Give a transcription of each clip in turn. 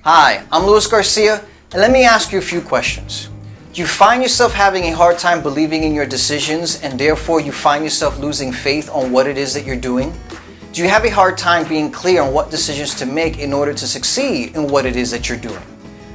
Hi, I'm Luis Garcia, and let me ask you a few questions. Do you find yourself having a hard time believing in your decisions, and therefore you find yourself losing faith on what it is that you're doing? Do you have a hard time being clear on what decisions to make in order to succeed in what it is that you're doing?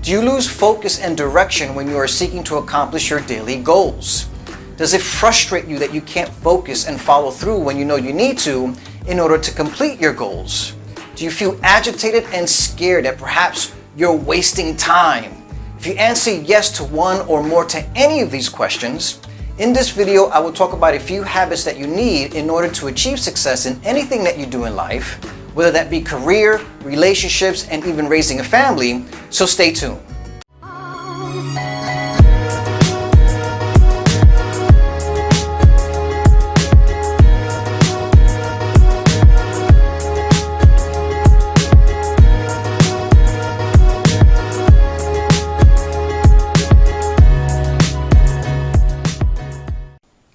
Do you lose focus and direction when you are seeking to accomplish your daily goals? Does it frustrate you that you can't focus and follow through when you know you need to in order to complete your goals? Do you feel agitated and scared that perhaps you're wasting time? If you answer yes to one or more to any of these questions, in this video I will talk about a few habits that you need in order to achieve success in anything that you do in life, whether that be career, relationships, and even raising a family, so stay tuned.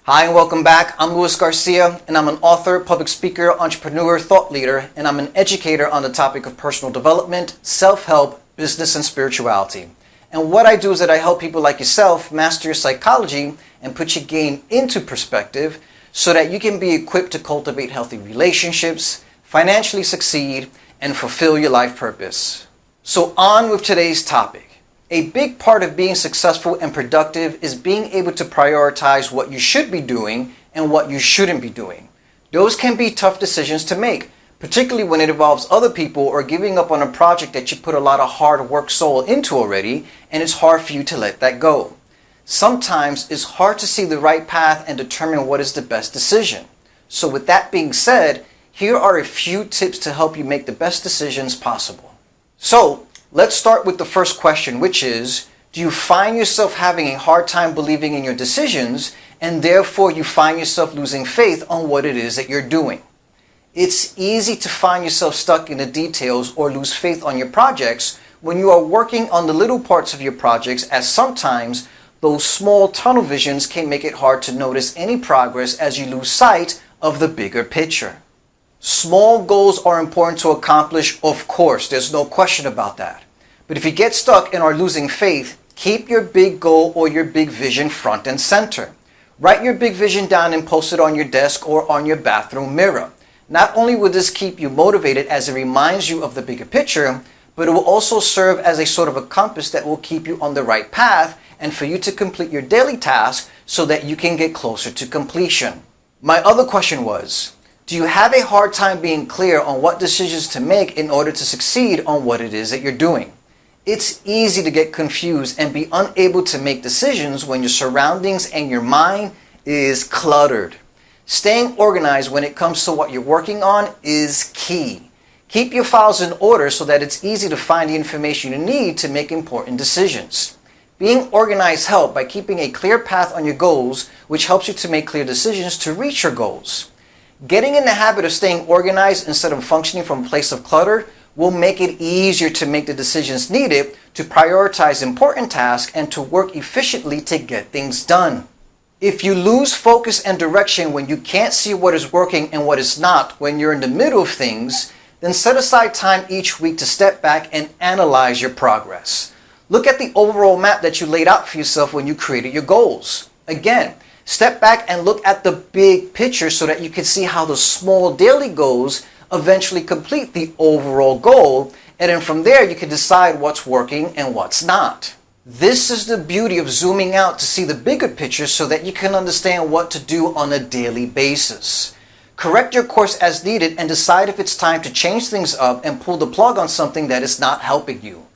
Hi and welcome back. I'm Luis Garcia, and I'm an author, public speaker, entrepreneur, thought leader, and I'm an educator on the topic of personal development, self-help, business, and spirituality. And what I do is that I help people like yourself master your psychology and put your game into perspective so that you can be equipped to cultivate healthy relationships, financially succeed, and fulfill your life purpose. So on with today's topic. A big part of being successful and productive is being able to prioritize what you should be doing and what you shouldn't be doing. Those can be tough decisions to make, particularly when it involves other people or giving up on a project that you put a lot of hard work, soul into already, and it's hard for you to let that go. Sometimes it's hard to see the right path and determine what is the best decision. So with that being said, here are a few tips to help you make the best decisions possible. So, let's start with the first question, which is, do you find yourself having a hard time believing in your decisions, and therefore you find yourself losing faith on what it is that you're doing? It's easy to find yourself stuck in the details or lose faith on your projects when you are working on the little parts of your projects, as sometimes those small tunnel visions can make it hard to notice any progress as you lose sight of the bigger picture. Small goals are important to accomplish, of course, there's no question about that. But if you get stuck and are losing faith, keep your big goal or your big vision front and center. Write your big vision down and post it on your desk or on your bathroom mirror. Not only will this keep you motivated as it reminds you of the bigger picture, but it will also serve as a sort of a compass that will keep you on the right path and for you to complete your daily task so that you can get closer to completion. My other question was, do you have a hard time being clear on what decisions to make in order to succeed on what it is that you're doing? It's easy to get confused and be unable to make decisions when your surroundings and your mind is cluttered. Staying organized when it comes to what you're working on is key. Keep your files in order so that it's easy to find the information you need to make important decisions. Being organized helps by keeping a clear path on your goals, which helps you to make clear decisions to reach your goals. Getting in the habit of staying organized instead of functioning from a place of clutter will make it easier to make the decisions needed to prioritize important tasks and to work efficiently to get things done. If you lose focus and direction when you can't see what is working and what is not when you're in the middle of things, then set aside time each week to step back and analyze your progress. Look at the overall map that you laid out for yourself when you created your goals. Again, step back and look at the big picture so that you can see how the small daily goals eventually complete the overall goal, and then from there you can decide what's working and what's not. This is the beauty of zooming out to see the bigger picture so that you can understand what to do on a daily basis. Correct your course as needed and decide if it's time to change things up and pull the plug on something that is not helping you.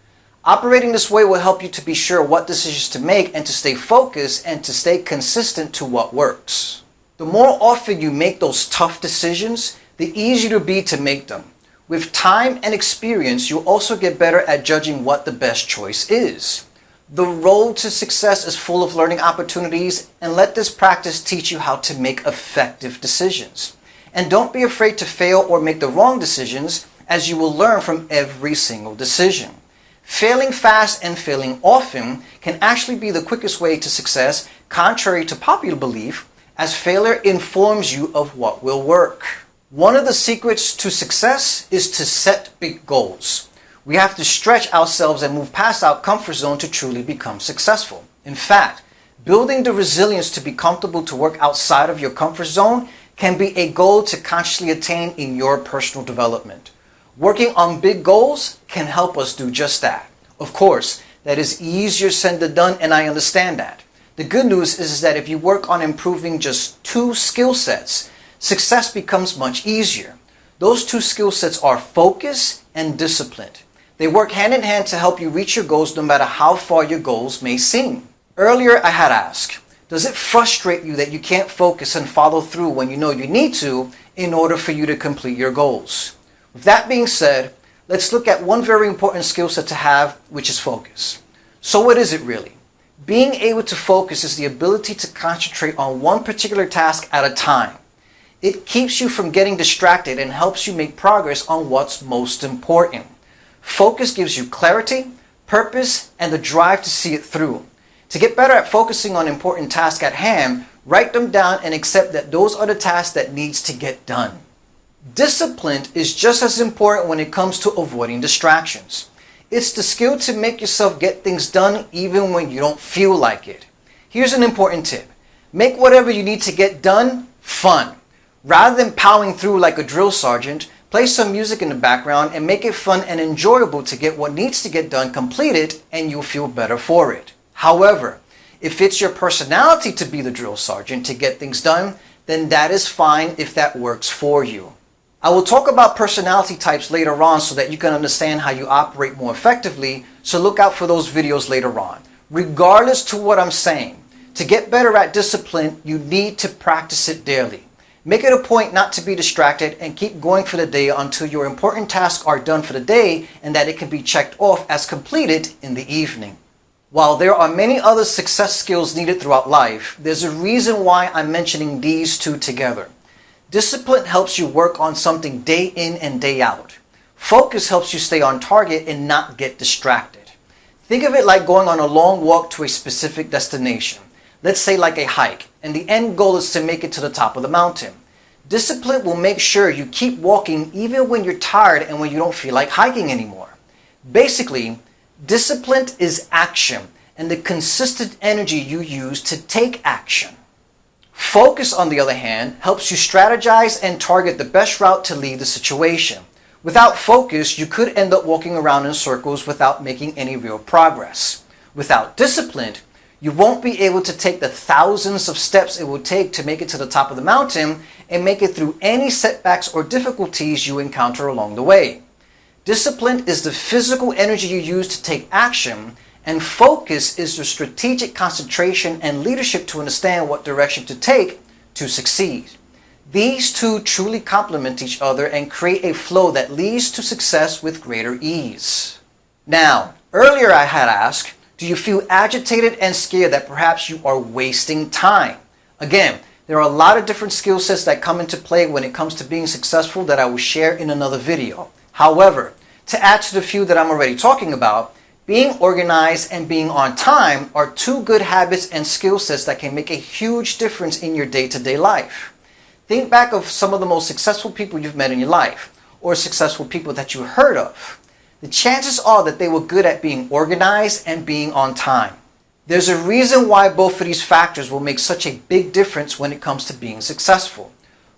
Operating this way will help you to be sure what decisions to make and to stay focused and to stay consistent to what works. The more often you make those tough decisions, the easier it will be to make them. With time and experience, you'll also get better at judging what the best choice is. The road to success is full of learning opportunities, and let this practice teach you how to make effective decisions. And don't be afraid to fail or make the wrong decisions, as you will learn from every single decision. Failing fast and failing often can actually be the quickest way to success, contrary to popular belief, as failure informs you of what will work. One of the secrets to success is to set big goals. We have to stretch ourselves and move past our comfort zone to truly become successful. In fact, building the resilience to be comfortable to work outside of your comfort zone can be a goal to consciously attain in your personal development. Working on big goals can help us do just that. Of course, that is easier said than done, and I understand that. The good news is that if you work on improving just 2 skill sets, success becomes much easier. Those 2 skill sets are focus and discipline. They work hand in hand to help you reach your goals no matter how far your goals may seem. Earlier, I had asked, does it frustrate you that you can't focus and follow through when you know you need to in order for you to complete your goals? With that being said, let's look at one very important skill set to have, which is focus. So what is it really? Being able to focus is the ability to concentrate on one particular task at a time. It keeps you from getting distracted and helps you make progress on what's most important. Focus gives you clarity, purpose, and the drive to see it through. To get better at focusing on important tasks at hand, write them down and accept that those are the tasks that needs to get done. Discipline is just as important when it comes to avoiding distractions. It's the skill to make yourself get things done even when you don't feel like it. Here's an important tip. Make whatever you need to get done fun. Rather than powering through like a drill sergeant, play some music in the background and make it fun and enjoyable to get what needs to get done completed, and you'll feel better for it. However, if it's your personality to be the drill sergeant to get things done, then that is fine if that works for you. I will talk about personality types later on so that you can understand how you operate more effectively, so look out for those videos later on. Regardless to what I'm saying, to get better at discipline, you need to practice it daily. Make it a point not to be distracted and keep going for the day until your important tasks are done for the day and that it can be checked off as completed in the evening. While there are many other success skills needed throughout life, there's a reason why I'm mentioning these 2 together. Discipline helps you work on something day in and day out. Focus helps you stay on target and not get distracted. Think of it like going on a long walk to a specific destination. Let's say like a hike, and the end goal is to make it to the top of the mountain. Discipline will make sure you keep walking even when you're tired and when you don't feel like hiking anymore. Basically, discipline is action and the consistent energy you use to take action. Focus, on the other hand, helps you strategize and target the best route to leave the situation. Without focus, you could end up walking around in circles without making any real progress. Without discipline, you won't be able to take the thousands of steps it will take to make it to the top of the mountain and make it through any setbacks or difficulties you encounter along the way. Discipline is the physical energy you use to take action, and focus is the strategic concentration and leadership to understand what direction to take to succeed. These 2 truly complement each other and create a flow that leads to success with greater ease. Now, earlier I had asked, do you feel agitated and scared that perhaps you are wasting time? Again, there are a lot of different skill sets that come into play when it comes to being successful that I will share in another video. However, to add to the few that I'm already talking about, being organized and being on time are 2 good habits and skill sets that can make a huge difference in your day-to-day life. Think back of some of the most successful people you've met in your life, or successful people that you heard of. The chances are that they were good at being organized and being on time. There's a reason why both of these factors will make such a big difference when it comes to being successful.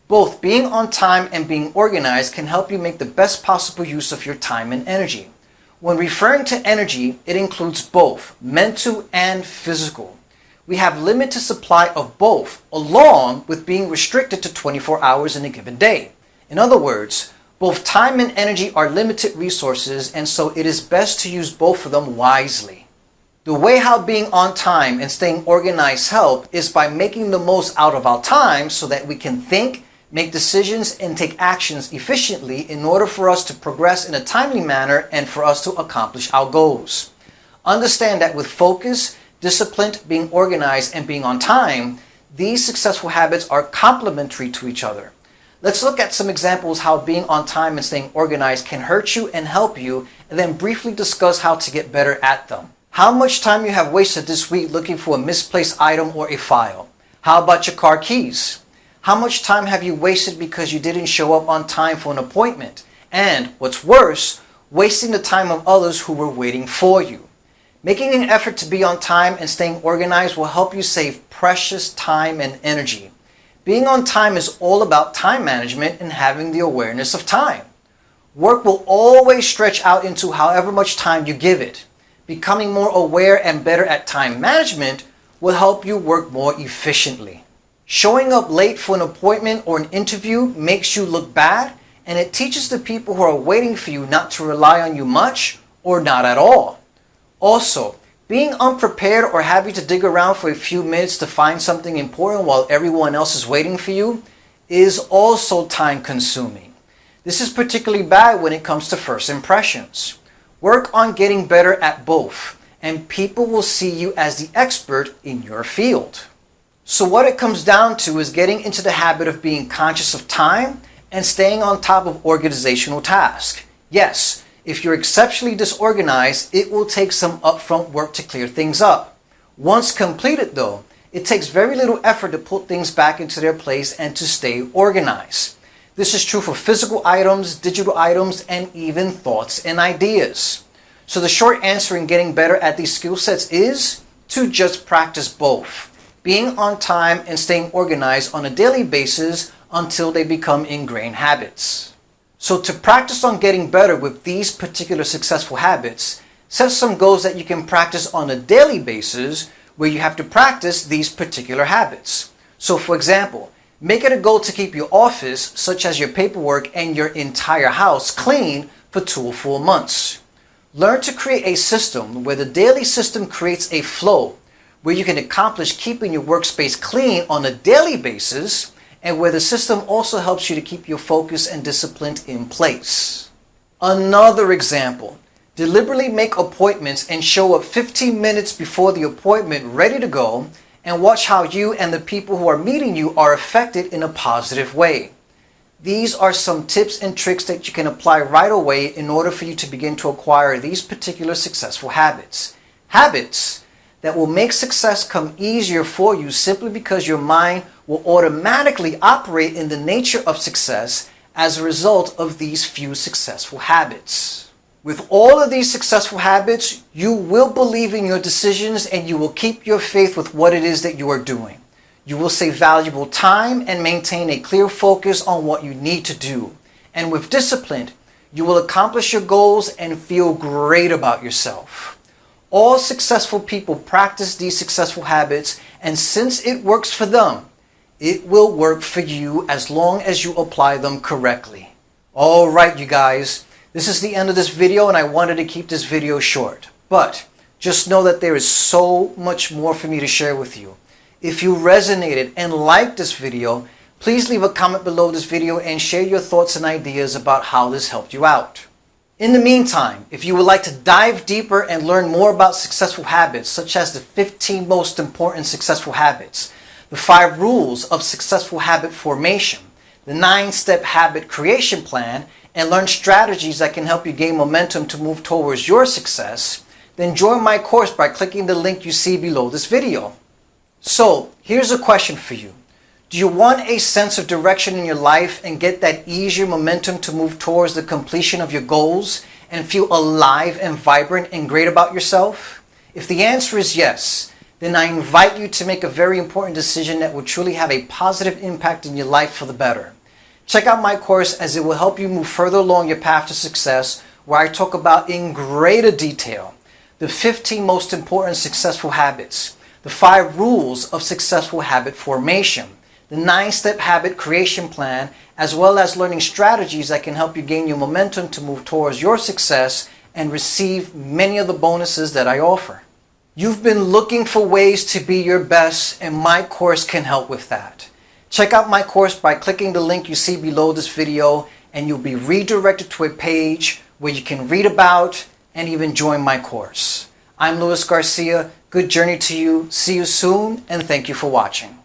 Both being on time and being organized can help you make the best possible use of your time and energy. When referring to energy, it includes both mental and physical. We have limited supply of both, along with being restricted to 24 hours in a given day. In other words, both time and energy are limited resources, and so it is best to use both of them wisely. The way how being on time and staying organized help is by making the most out of our time so that we can think, make decisions, and take actions efficiently in order for us to progress in a timely manner and for us to accomplish our goals. Understand that with focus, discipline, being organized, and being on time, these successful habits are complementary to each other. Let's look at some examples how being on time and staying organized can hurt you and help you, and then briefly discuss how to get better at them. How much time you have wasted this week looking for a misplaced item or a file? How about your car keys? How much time have you wasted because you didn't show up on time for an appointment? And what's worse, wasting the time of others who were waiting for you. Making an effort to be on time and staying organized will help you save precious time and energy. Being on time is all about time management and having the awareness of time. Work will always stretch out into however much time you give it. Becoming more aware and better at time management will help you work more efficiently. Showing up late for an appointment or an interview makes you look bad, and it teaches the people who are waiting for you not to rely on you much or not at all. Also, being unprepared or having to dig around for a few minutes to find something important while everyone else is waiting for you is also time consuming. This is particularly bad when it comes to first impressions. Work on getting better at both, and people will see you as the expert in your field. So what it comes down to is getting into the habit of being conscious of time and staying on top of organizational tasks. Yes, if you're exceptionally disorganized, it will take some upfront work to clear things up. Once completed though, it takes very little effort to put things back into their place and to stay organized. This is true for physical items, digital items, and even thoughts and ideas. So the short answer in getting better at these skill sets is to just practice both. Being on time and staying organized on a daily basis until they become ingrained habits. So to practice on getting better with these particular successful habits, set some goals that you can practice on a daily basis where you have to practice these particular habits. So for example, make it a goal to keep your office, such as your paperwork and your entire house, clean for 2 full months. Learn to create a system where the daily system creates a flow where you can accomplish keeping your workspace clean on a daily basis, and where the system also helps you to keep your focus and discipline in place. Another example, deliberately make appointments and show up 15 minutes before the appointment ready to go, and watch how you and the people who are meeting you are affected in a positive way. These are some tips and tricks that you can apply right away in order for you to begin to acquire these particular successful habits. Habits that will make success come easier for you simply because your mind will automatically operate in the nature of success as a result of these few successful habits. With all of these successful habits, you will believe in your decisions and you will keep your faith with what it is that you are doing. You will save valuable time and maintain a clear focus on what you need to do. And with discipline, you will accomplish your goals and feel great about yourself. All successful people practice these successful habits, and since it works for them, it will work for you as long as you apply them correctly. All right, you guys, this is the end of this video, and I wanted to keep this video short. But just know that there is so much more for me to share with you. If you resonated and liked this video, please leave a comment below this video and share your thoughts and ideas about how this helped you out. In the meantime, if you would like to dive deeper and learn more about successful habits, such as the 15 most important successful habits, the 5 rules of successful habit formation, the 9-step habit creation plan, and learn strategies that can help you gain momentum to move towards your success, then join my course by clicking the link you see below this video. So, here's a question for you. Do you want a sense of direction in your life and get that easier momentum to move towards the completion of your goals and feel alive and vibrant and great about yourself? If the answer is yes, then I invite you to make a very important decision that will truly have a positive impact in your life for the better. Check out my course as it will help you move further along your path to success, where I talk about in greater detail the 15 most important successful habits, the 5 rules of successful habit formation, the 9-step habit creation plan, as well as learning strategies that can help you gain your momentum to move towards your success and receive many of the bonuses that I offer. You've been looking for ways to be your best, and my course can help with that. Check out my course by clicking the link you see below this video, and you'll be redirected to a page where you can read about and even join my course. I'm Luis Garcia. Good journey to you. See you soon, and thank you for watching.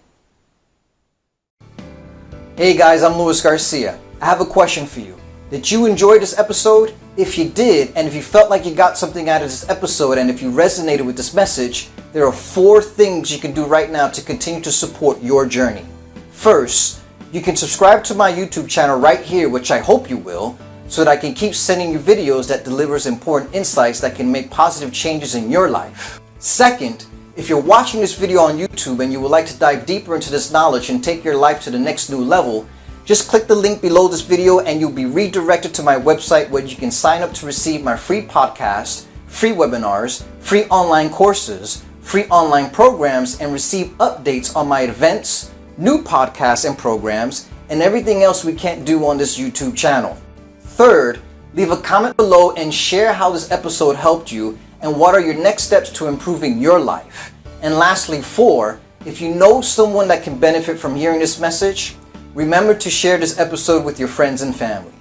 Hey guys, I'm Luis Garcia. I have a question for you. Did you enjoy this episode? If you did, and if you felt like you got something out of this episode, and if you resonated with this message, there are 4 things you can do right now to continue to support your journey. First, you can subscribe to my YouTube channel right here, which I hope you will. so that I can keep sending you videos that delivers important insights that can make positive changes in your life. Second, if you're watching this video on YouTube and you would like to dive deeper into this knowledge and take your life to the next new level, just click the link below this video and you'll be redirected to my website where you can sign up to receive my free podcast, free webinars, free online courses, free online programs, and receive updates on my events, new podcasts and programs, and everything else we can't do on this YouTube channel. Third, leave a comment below and share how this episode helped you and what are your next steps to improving your life. And lastly, 4, if you know someone that can benefit from hearing this message, remember to share this episode with your friends and family.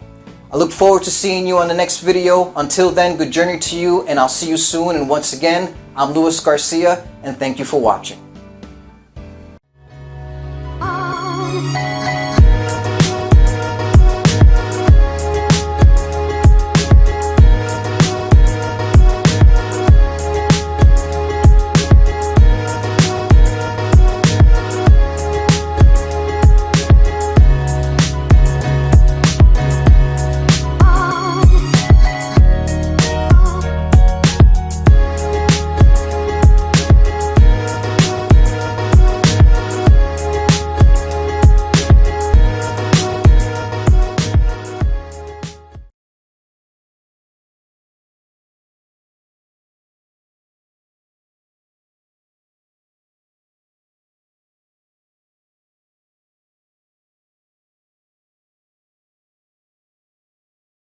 I look forward to seeing you on the next video. Until then, good journey to you, and I'll see you soon. And once again, I'm Luis Garcia, and thank you for watching.